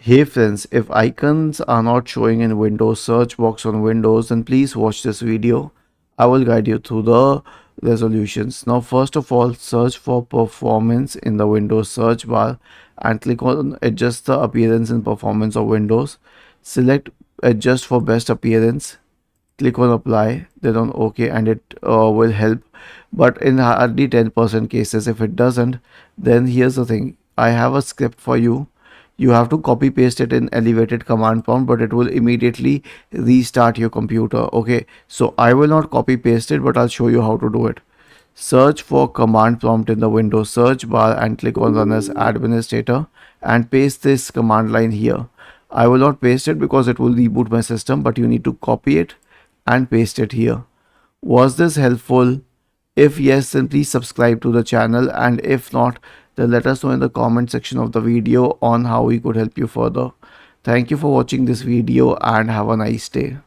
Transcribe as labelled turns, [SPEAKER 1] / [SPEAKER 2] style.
[SPEAKER 1] Hey friends, if icons are not showing in Windows search box on Windows, then please watch this video. I will guide you through the resolutions. Now first of all, search for performance in the Windows search bar and click on adjust the appearance and performance of Windows. Select adjust for best appearance. Click on apply, then on OK, and it will help. But in hardly 10% cases, if it doesn't, then here's the thing. I have a script for you. You have to copy paste it in elevated command prompt, but it will immediately restart your computer. Okay, so I will not copy paste it, but I'll show you how to do it. Search for command prompt in the Windows search bar and click on run as administrator and paste this command line here. I will not paste it because it will reboot my system, but you need to copy it and paste it here. Was this helpful? If yes, then please subscribe to the channel, and if not, then let us know in the comment section of the video on how we could help you further. Thank you for watching this video and have a nice day.